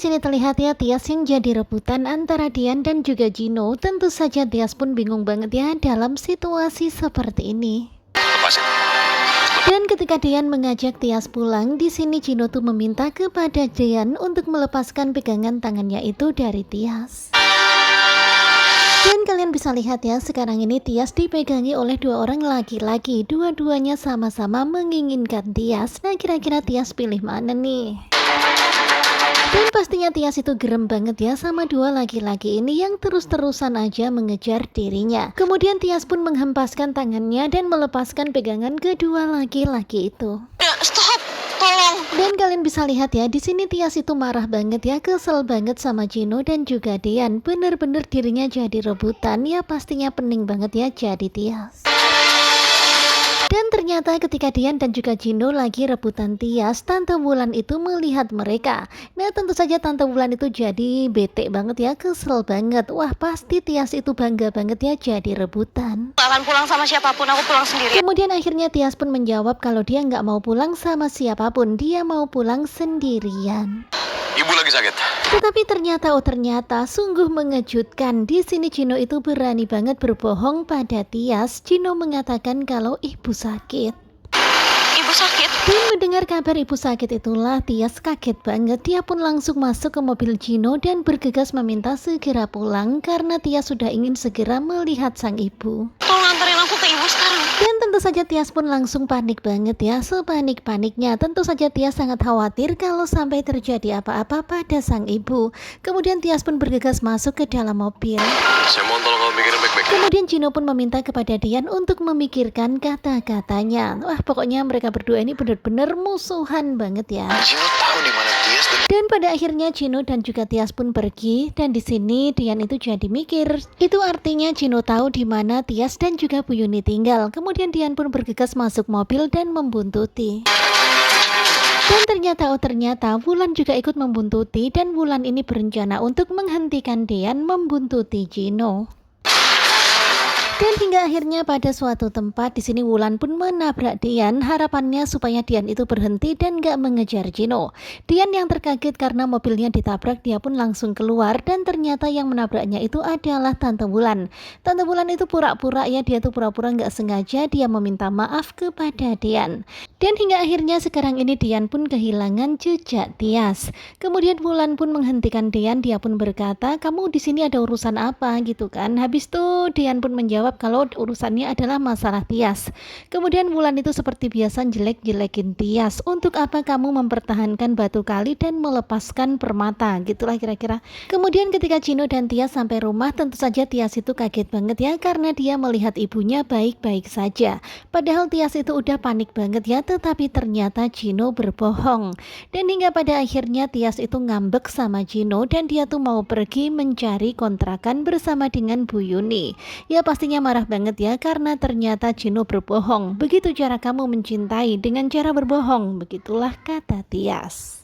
di sini terlihat ya Tias yang jadi rebutan antara Dian dan juga Gino. Tentu saja Tias pun bingung banget ya dalam situasi seperti ini. Lepasin. Dan ketika Dian mengajak Tias pulang, di sini Gino tuh meminta kepada Dian untuk melepaskan pegangan tangannya itu dari Tias. Dan kalian bisa lihat ya, sekarang ini Tias dipegangi oleh dua orang laki-laki. Dua-duanya sama-sama menginginkan Tias. Nah, kira-kira Tias pilih mana nih? Dan pastinya Tias itu gerem banget ya sama dua laki-laki ini yang terus-terusan aja mengejar dirinya. Kemudian Tias pun menghempaskan tangannya dan melepaskan pegangan kedua laki-laki itu. Stop, tolong. Dan kalian bisa lihat ya, di sini Tias itu marah banget ya, kesel banget sama Gino dan juga Dian. Bener-bener dirinya jadi rebutan ya, pastinya pening banget ya jadi Tias. Dan ternyata ketika Dian dan juga Gino lagi rebutan Tias, Tante Wulan itu melihat mereka. Nah, tentu saja Tante Wulan itu jadi bete banget ya, kesel banget. Wah, pasti Tias itu bangga banget ya jadi rebutan. Gak akan pulang sama siapapun, aku pulang sendiri. Kemudian akhirnya Tias pun menjawab kalau dia nggak mau pulang sama siapapun, dia mau pulang sendirian. Ibu lagi sakit. Tetapi ternyata sungguh mengejutkan. Di sini Gino itu berani banget berbohong pada Tias. Gino mengatakan kalau ibu sakit. Ibu sakit? Dan mendengar kabar ibu sakit itulah Tias kaget banget. Dia pun langsung masuk ke mobil Gino dan bergegas meminta segera pulang karena Tias sudah ingin segera melihat sang ibu. Tolong anterin aku ke ibu sekarang. Dan tentu saja Tias pun langsung panik banget ya, sepanik-paniknya. Tentu saja Tias sangat khawatir kalau sampai terjadi apa-apa pada sang ibu. Kemudian Tias pun bergegas masuk ke dalam mobil. Saya mohon tolong kamu mikirin baik-baik. Kemudian Gino pun meminta kepada Dian untuk memikirkan kata-katanya. Wah, pokoknya mereka berdua ini benar-benar musuhan banget ya. Gino tahu di mana Tias dan Dan pada akhirnya Gino dan juga Tias pun pergi. Dan di sini Dian itu jadi mikir. Itu artinya Gino tahu di mana Tias dan juga Bu Yuni tinggal. Kemudian Dian pun bergegas masuk mobil dan membuntuti. Dan ternyata Wulan juga ikut membuntuti dan Wulan ini berencana untuk menghentikan Dian membuntuti Gino. Dan hingga akhirnya pada suatu tempat di sini Wulan pun menabrak Dian, harapannya supaya Dian itu berhenti dan gak mengejar Gino. Dian yang terkaget karena mobilnya ditabrak, dia pun langsung keluar dan ternyata yang menabraknya itu adalah Tante Wulan. Tante Wulan itu pura-pura ya, dia tuh pura-pura gak sengaja, dia meminta maaf kepada Dian. Dan hingga akhirnya sekarang ini Dian pun kehilangan jejak Tias. Kemudian Wulan pun menghentikan Dian, dia pun berkata, kamu di sini ada urusan apa gitu kan? Habis itu Dian pun menjawab kalau urusannya adalah masalah Tias. Kemudian Wulan itu seperti biasa jelek-jelekin Tias. Untuk apa kamu mempertahankan batu kali dan melepaskan permata? Gitulah kira-kira. Kemudian ketika Gino dan Tias sampai rumah, tentu saja Tias itu kaget banget ya karena dia melihat ibunya baik-baik saja. Padahal Tias itu udah panik banget ya, tetapi ternyata Gino berbohong. Dan hingga pada akhirnya Tias itu ngambek sama Gino dan dia tuh mau pergi mencari kontrakan bersama dengan Bu Yuni. Ya pastinya marah banget ya karena ternyata Gino berbohong. Begitu cara kamu mencintai, dengan cara berbohong. Begitulah kata Tias.